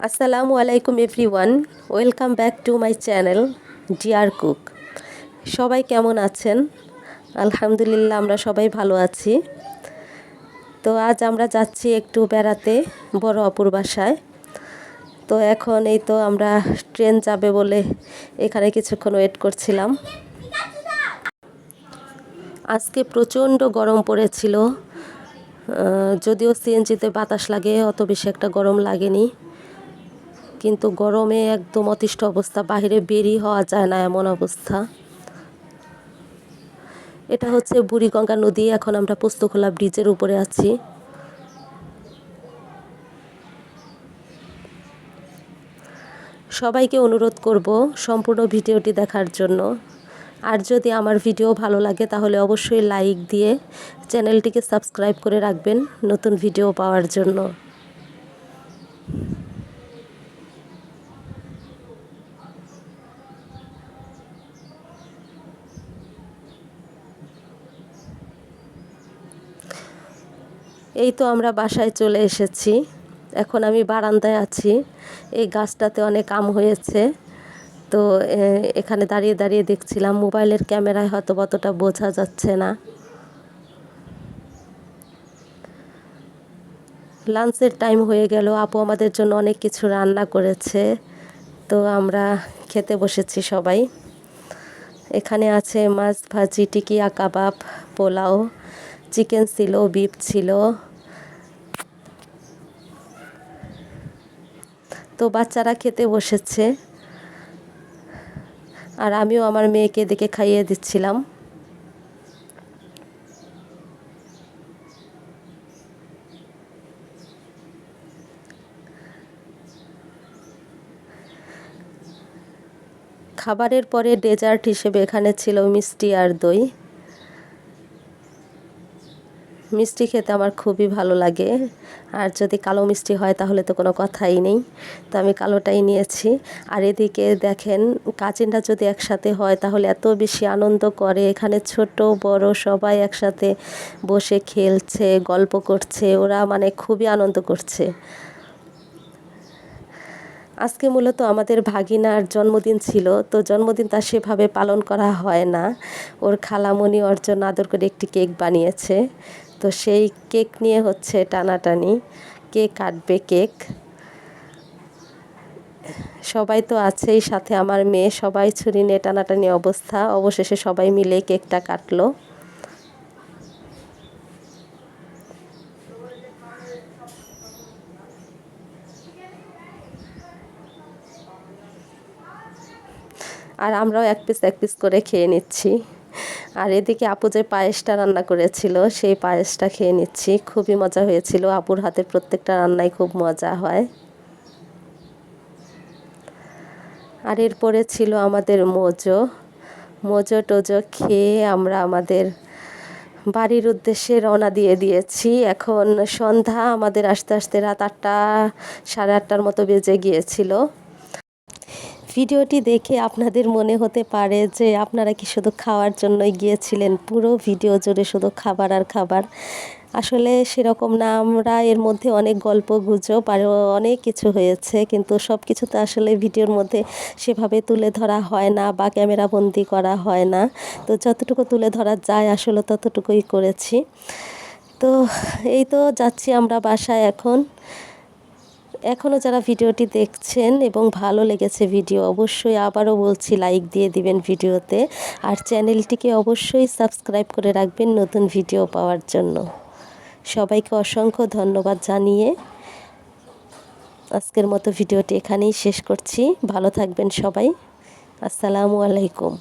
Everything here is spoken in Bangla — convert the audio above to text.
আসসালামু আলাইকুম everyone, welcome back to my channel deer cook. সবাই কেমন আছেন? আলহামদুলিল্লাহ, আমরা সবাই ভালো আছি। তো আজ আমরা যাচ্ছি একটু বেড়াতে বড় আপুর বাসায়। তো এখন এই তো আমরা ট্রেন যাবে বলে এখানে কিছুক্ষণ ওয়েট করছিলাম। আজকে প্রচণ্ড গরম পড়েছিল, যদিও সিএনজিতে বাতাস লাগে, অত বেশি একটা গরম লাগেনি, কিন্তু গরমে একদম অতিষ্ঠ অবস্থা, বাইরে বেরিয়ে হওয়া যায় না এমন অবস্থা। এটা হচ্ছে বুড়িগঙ্গা নদী। এখন আমরা পোস্তখোলা ব্রিজের উপরে আছি। সবাইকে অনুরোধ করব সম্পূর্ণ ভিডিওটি দেখার জন্য। আর যদি আমার ভিডিও ভালো লাগে তাহলে অবশ্যই লাইক দিয়ে চ্যানেলটিকে সাবস্ক্রাইব করে রাখবেন নতুন ভিডিও পাওয়ার জন্য। এই তো আমরা বাসায় চলে এসেছি। এখন আমি বারান্দায় আছি। এই গাছটাতে অনেক আম হয়েছে, তো এখানে দাঁড়িয়ে দাঁড়িয়ে দেখছিলাম। মোবাইলের ক্যামেরায় হয়তো অতটা বোঝা যাচ্ছে না। লাঞ্চের টাইম হয়ে গেল। আপু আমাদের জন্য অনেক কিছু রান্না করেছে, তো আমরা খেতে বসেছি সবাই। এখানে আছে মাছ ভাজি, টিকিয়া কাবাব, পোলাও, চিকেন ছিল, বিফ ছিল। তো বাচ্চারা খেতে বসেছে, আর আমিও আমার মেয়েকে দেখে খাইয়ে দিচ্ছিলাম। খাবারের পরে ডেজার্ট হিসেবে এখানে ছিল মিষ্টি আর দই। মিষ্টি খেতে আমার খুবই ভালো লাগে, আর যদি কালো মিষ্টি হয় তাহলে তো কোনো কথাই নেই। তো আমি কালোটাই নিয়েছি। আর এদিকে দেখেন, কাজিনরা যদি একসাথে হয় তাহলে এত বেশি আনন্দ করে। এখানে ছোট বড় সবাই একসাথে বসে খেলছে, গল্প করছে, ওরা মানে খুবই আনন্দ করছে। আজকে মূলত আমাদের ভাগিনার জন্মদিন ছিল, তো জন্মদিন তার সেভাবে পালন করা হয় না। ওর খালামণি ওর জন্য আদর করে একটি কেক বানিয়েছে, তো সেই কেক নিয়ে হচ্ছে টানাটানি, কে কাটবে কেক। সবাই তো আছেই, সাথে আমার মেয়ে, সবাই ছুরি নিয়ে টানাটানি অবস্থা। অবশেষে সবাই মিলে কেকটা কাটলো। আর আমরাও এক পিস করে খেয়ে নিচ্ছি। আর এদিকে আপু যে পায়েসটা রান্না করেছিল সেই পায়েসটা খেয়ে নিচ্ছি। খুবই মজা হয়েছিল। আপুর হাতের প্রত্যেকটা রান্নাই খুব মজা হয়। আর এরপরে ছিল আমাদের মোজো টোজো খেয়ে আমরা আমাদের বাড়ির উদ্দেশ্যে রওনা দিয়ে দিয়েছি। এখন সন্ধ্যা, আমাদের আস্তে আস্তে রাত 8টা, সাড়ে 8টার মতো বেজে গিয়েছিল। ভিডিওটি দেখে আপনাদের মনে হতে পারে যে আপনারা কি শুধু খাওয়ার জন্যই গিয়েছিলেন, পুরো ভিডিও জুড়ে শুধু খাবার আর খাবার। আসলে সেরকম না, আমরা এর মধ্যে অনেক গল্প গুজব আর অনেক কিছু হয়েছে, কিন্তু সব কিছু তো আসলে ভিডিওর মধ্যে সেভাবে তুলে ধরা হয় না বা ক্যামেরাবন্দি করা হয় না। তো যতটুকু তুলে ধরা যায় আসলে ততটুকুই করেছি। তো এই তো যাচ্ছি আমরা বাসায়। এখনও যারা ভিডিওটি দেখছেন এবং ভালো লেগেছে ভিডিও, অবশ্যই আবারও বলছি লাইক দিয়ে দিবেন ভিডিওতে, আর চ্যানেলটিকে অবশ্যই সাবস্ক্রাইব করে রাখবেন নতুন ভিডিও পাওয়ার জন্য। সবাইকে অসংখ্য ধন্যবাদ জানিয়ে আজকের মতো ভিডিওটি এখানেই শেষ করছি। ভালো থাকবেন সবাই। আসসালামু আলাইকুম।